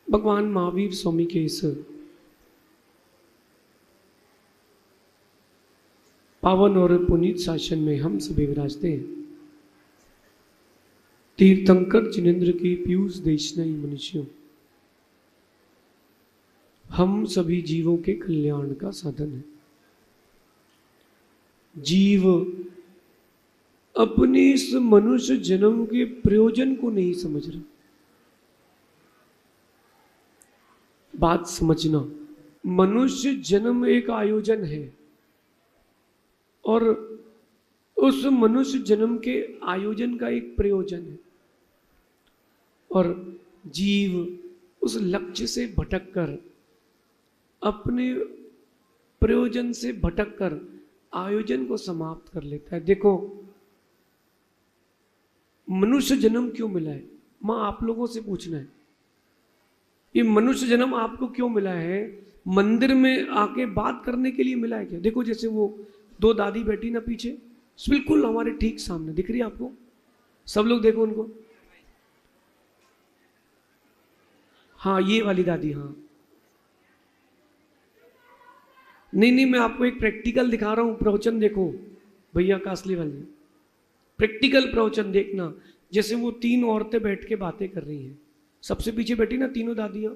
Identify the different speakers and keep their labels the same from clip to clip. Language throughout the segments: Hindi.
Speaker 1: भगवान महावीर स्वामी के इस पावन और पुनीत शासन में हम सभी विराजते हैं। तीर्थंकर जिनेन्द्र की पीयूष देशनाई मनुष्यों, हम सभी जीवों के कल्याण का साधन है। जीव अपने इस मनुष्य जन्म के प्रयोजन को नहीं समझ रहा। बात समझना, मनुष्य जन्म एक आयोजन है और उस मनुष्य जन्म के आयोजन का एक प्रयोजन है, और जीव उस लक्ष्य से भटककर, अपने प्रयोजन से भटककर आयोजन को समाप्त कर लेता है। देखो, मनुष्य जन्म क्यों मिला है? मां आप लोगों से पूछना है, ये मनुष्य जन्म आपको क्यों मिला है? मंदिर में आके बात करने के लिए मिला है क्या? देखो, जैसे वो दो दादी बैठी ना पीछे, बिल्कुल हमारे ठीक सामने दिख रही है आपको। सब लोग देखो उनको। हाँ, ये वाली दादी। हाँ, नहीं, मैं आपको एक प्रैक्टिकल दिखा रहा हूं। प्रवचन देखो भैया, कासली वाली प्रैक्टिकल प्रवचन देखना। जैसे वो तीन औरतें बैठ के बातें कर रही हैं, सबसे पीछे बैठी ना तीनों दादियां।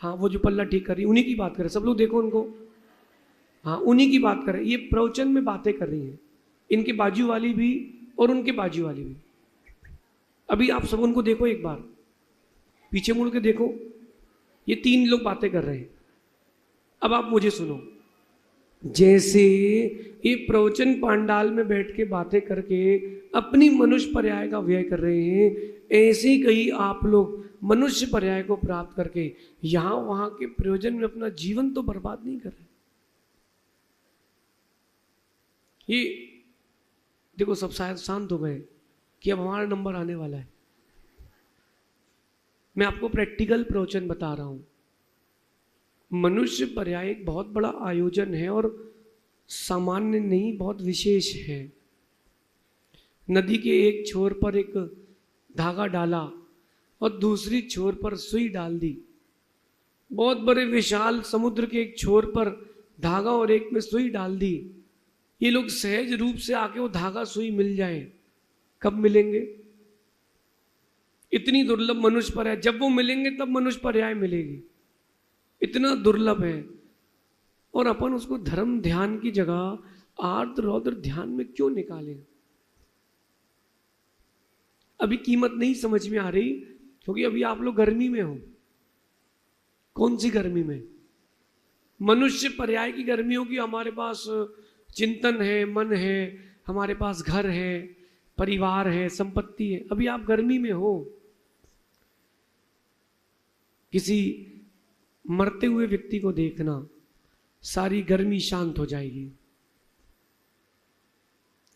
Speaker 1: हाँ, वो जो पल्ला ठीक कर रही, उन्हीं की बात करें। सब लोग देखो उनको। हाँ, उन्हीं की बात करें। ये प्रवचन में बातें कर रही हैं, इनके बाजू वाली भी और उनके बाजू वाली भी। अभी आप सब उनको देखो एक बार, पीछे मुड़ के देखो। ये तीन लोग बातें कर रहे हैं। अब आप मुझे सुनो। जैसे ये प्रवचन पांडाल में बैठ के बातें करके अपनी मनुष्य पर्याय का व्यय कर रहे हैं, ऐसे ही कहीं आप लोग मनुष्य पर्याय को प्राप्त करके यहां वहां के प्रयोजन में अपना जीवन तो बर्बाद नहीं कर रहे। ये देखो, सब शायद शांत हो गए कि अब हमारा नंबर आने वाला है। मैं आपको प्रैक्टिकल प्रवचन बता रहा हूं। मनुष्य पर्याय एक बहुत बड़ा आयोजन है और सामान्य नहीं, बहुत विशेष है। नदी के एक छोर पर एक धागा डाला और दूसरी छोर पर सुई डाल दी। बहुत बड़े विशाल समुद्र के एक छोर पर धागा और एक में सुई डाल दी। ये लोग सहज रूप से आके वो धागा सुई मिल जाए, कब मिलेंगे? इतनी दुर्लभ मनुष्य पर्याय, जब वो मिलेंगे तब मनुष्य पर्याय मिलेगी। इतना दुर्लभ है, और अपन उसको धर्म ध्यान की जगह आर्द्र रौद्र ध्यान में क्यों निकालें? अभी कीमत नहीं समझ में आ रही, क्योंकि अभी आप लोग गर्मी में हो। कौन सी गर्मी में? मनुष्य पर्याय की गर्मी हो कि हमारे पास चिंतन है, मन है, हमारे पास घर है, परिवार है, संपत्ति है। अभी आप गर्मी में हो। किसी मरते हुए व्यक्ति को देखना, सारी गर्मी शांत हो जाएगी।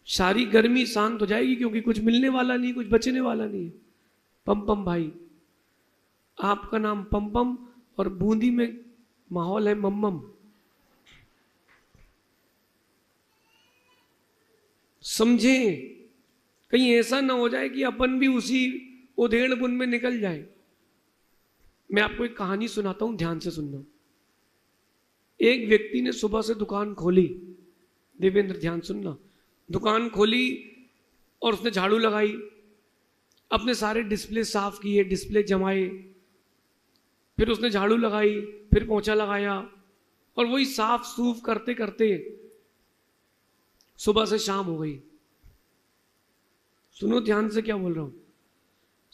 Speaker 1: सारी गर्मी शांत हो जाएगी, क्योंकि कुछ मिलने वाला नहीं, कुछ बचने वाला नहीं है। पम भाई, आपका नाम पम और बूंदी में माहौल है मम्मम। समझे? कहीं ऐसा ना हो जाए कि अपन भी उसी उधेड़ बुन में निकल जाए। मैं आपको एक कहानी सुनाता हूं, ध्यान से सुनना। एक व्यक्ति ने सुबह से दुकान खोली। देवेंद्र, ध्यान सुनना। दुकान खोली और उसने झाड़ू लगाई, अपने सारे डिस्प्ले साफ किए, डिस्प्ले जमाए, फिर उसने झाड़ू लगाई, फिर पोंछा लगाया, और वही साफ सूफ करते करते सुबह से शाम हो गई। सुनो ध्यान से क्या बोल रहा हूं।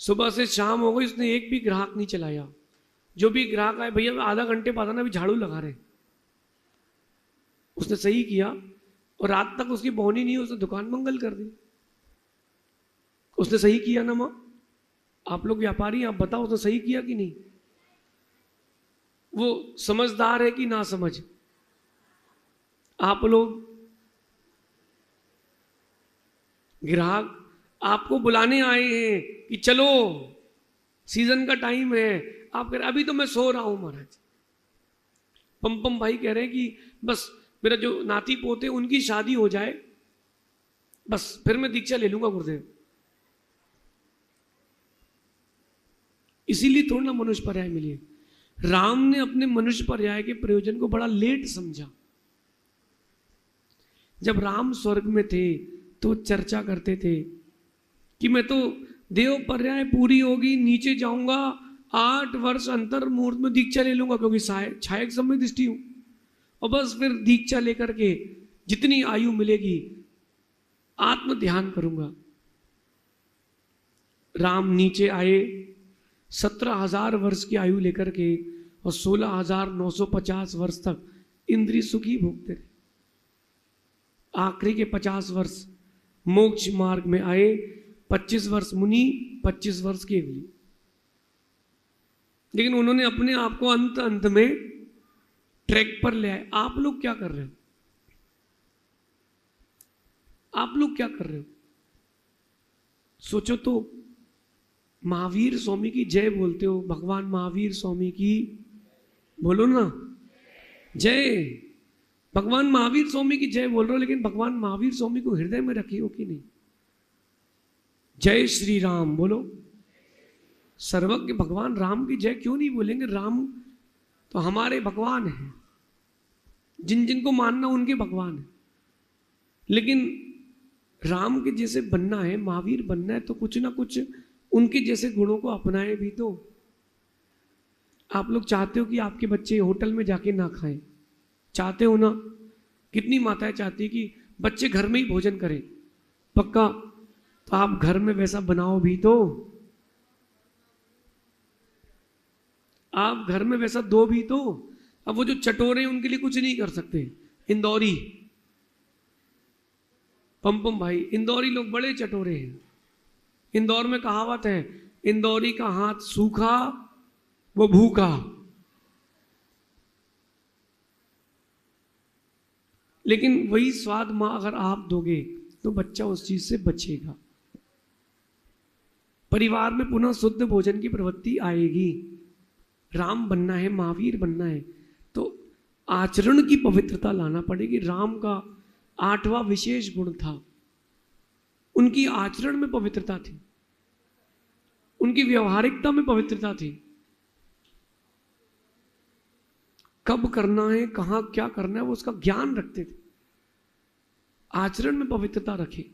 Speaker 1: सुबह से शाम हो गई, उसने एक भी ग्राहक नहीं चलाया। जो भी ग्राहक आए, भैया आधा घंटे बाद आना, अभी झाड़ू लगा रहे। उसने सही किया, और रात तक उसकी बोनी नहीं, उसने दुकान मंगल कर दी। उसने सही किया ना मां? आप लोग व्यापारी, आप बताओ, उसने सही किया कि नहीं? वो समझदार है कि ना समझ? आप लोग ग्राहक आपको बुलाने आए हैं कि चलो सीजन का टाइम है, आप कह रहे अभी तो मैं सो रहा हूं महाराज। पम भाई कह रहे हैं कि बस मेरा जो नाती पोते उनकी शादी हो जाए, बस फिर मैं दीक्षा ले लूंगा गुरुदेव। इसीलिए थोड़ा ना मनुष्य पर्याय मिली है। राम ने अपने मनुष्य पर्याय के प्रयोजन को बड़ा लेट समझा। जब राम स्वर्ग में थे तो चर्चा करते थे कि मैं तो देव पर्याय पूरी होगी, नीचे जाऊंगा, 8 वर्ष अंतर मुहूर्त में दीक्षा ले लूंगा, क्योंकि छायक समय दृष्टि हूं, और बस फिर दीक्षा लेकर के जितनी आयु मिलेगी आत्म ध्यान करूंगा। राम नीचे आए 17,000 वर्ष की आयु लेकर के, और 16,950 वर्ष तक इंद्रिय सुखी भोगते रहे। आखिरी के 50 वर्ष मोक्ष मार्ग में आए, 25 वर्ष मुनि, 25 वर्ष केवली। लेकिन उन्होंने अपने आप को अंत अंत में ट्रैक पर ले आए। आप लोग क्या कर रहे हो? आप लोग क्या कर रहे हो? सोचो तो। महावीर स्वामी की जय बोलते हो, भगवान महावीर स्वामी की बोलो ना जय। भगवान महावीर स्वामी की जय बोल रहे हो, लेकिन भगवान महावीर स्वामी को हृदय में रखी हो कि नहीं? जय श्री राम बोलो। सर्वज्ञ भगवान राम की जय क्यों नहीं बोलेंगे? राम तो हमारे भगवान हैं, जिन जिनको मानना उनके भगवान है। लेकिन राम के जैसे बनना है, महावीर बनना है, तो कुछ ना कुछ उनके जैसे गुणों को अपनाएं भी तो। आप लोग चाहते हो कि आपके बच्चे होटल में जाके ना खाएं? चाहते हो ना? कितनी माताएं चाहती कि बच्चे घर में ही भोजन करें? पक्का? तो आप घर में वैसा बनाओ भी तो। आप घर में वैसा दो भी तो। अब वो जो चटोरे हैं उनके लिए कुछ नहीं कर सकते। इंदौरी पम भाई, इंदौरी लोग बड़े चटोरे हैं। इंदौर में कहावत है, इंदौरी का हाथ सूखा वो भूखा। लेकिन वही स्वाद मां अगर आप दोगे तो बच्चा उस चीज से बचेगा। परिवार में पुनः शुद्ध भोजन की प्रवृत्ति आएगी। राम बनना है, महावीर बनना है, तो आचरण की पवित्रता लाना पड़ेगी। राम का 8वां विशेष गुण था, उनकी आचरण में पवित्रता थी, उनकी व्यवहारिकता में पवित्रता थी। कब करना है, कहां क्या करना है, वो उसका ज्ञान रखते थे। आचरण में पवित्रता रखे।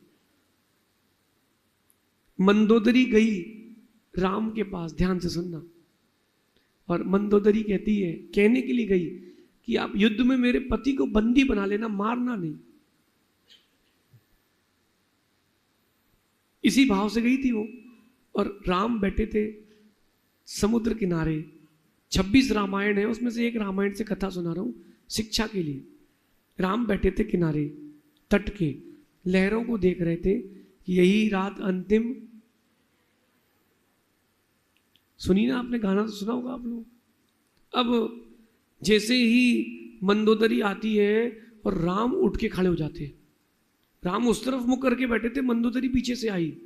Speaker 1: मंदोदरी गई राम के पास, ध्यान से सुनना, और मंदोदरी कहती है, कहने के लिए गई कि आप युद्ध में मेरे पति को बंदी बना लेना, मारना नहीं। इसी भाव से गई थी वो। और राम बैठे थे समुद्र किनारे। 26 रामायण है, उसमें से एक रामायण से कथा सुना रहा हूं शिक्षा के लिए। राम बैठे थे किनारे तट के, लहरों को देख रहे थे कि यही रात अंतिम। सुनी ना आपने, गाना तो सुना होगा आप लोग। अब जैसे ही मंदोदरी आती है और राम उठ के खड़े हो जाते हैं। राम उस तरफ मुख करके बैठे थे, मंदोदरी पीछे से आई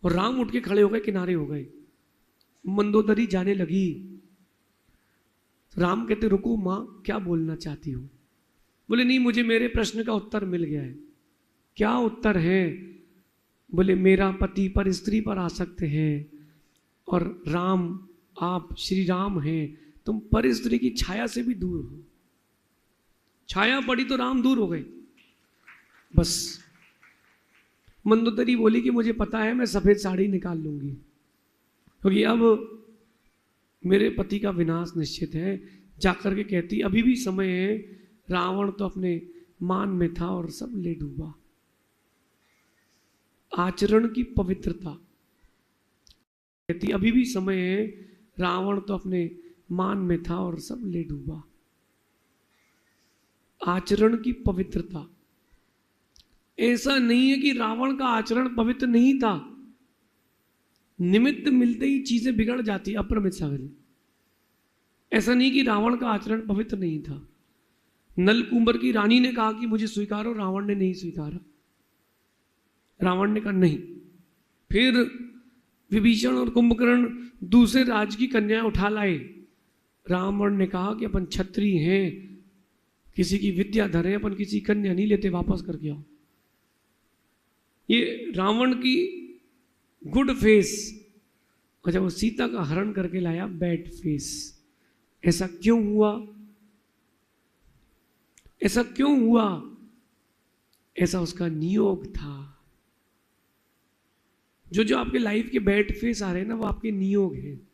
Speaker 1: और राम उठ के खड़े हो गए, किनारे हो गए। मंदोदरी जाने लगी। राम कहते, रुको मां, क्या बोलना चाहती हो? बोले, नहीं, मुझे मेरे प्रश्न का उत्तर मिल गया है। क्या उत्तर है? बोले, मेरा पति पर स्त्री पर आसक्त है, और राम, आप श्री राम हैं, तुम पर स्त्री की छाया से भी दूर हो। छाया पड़ी तो राम दूर हो गए। बस मंदोदरी बोली कि मुझे पता है, मैं सफेद साड़ी निकाल लूंगी, क्योंकि अब मेरे पति का विनाश निश्चित है। जाकर के कहती, अभी भी समय है, रावण तो अपने मान में था और सब ले डूबा। आचरण की पवित्रता। कहती, अभी भी समय है, रावण तो अपने मान में था और सब ले डूबा। आचरण की पवित्रता। ऐसा नहीं है कि रावण का आचरण पवित्र नहीं था। निमित्त मिलते ही चीजें बिगड़ जाती। अप्रमित सागर, ऐसा नहीं कि रावण का आचरण पवित्र नहीं था। नल कुंवर की रानी ने कहा कि मुझे स्वीकारो, रावण ने नहीं स्वीकारा। रावण ने कहा नहीं। फिर विभीषण और कुंभकर्ण दूसरे राज्य की कन्याएं उठा लाए। रावण ने कहा कि अपन क्षत्रिय हैं, किसी की विद्या धरे, अपन किसी कन्या नहीं लेते, वापस करके आओ। ये रावण की गुड फेस और जब वो सीता का हरण करके लाया, बैड फेस। ऐसा क्यों हुआ? ऐसा क्यों हुआ? ऐसा उसका नियोग था। जो जो आपके लाइफ के बैड फेस आ रहे हैं ना, वो आपके नियोग हैं।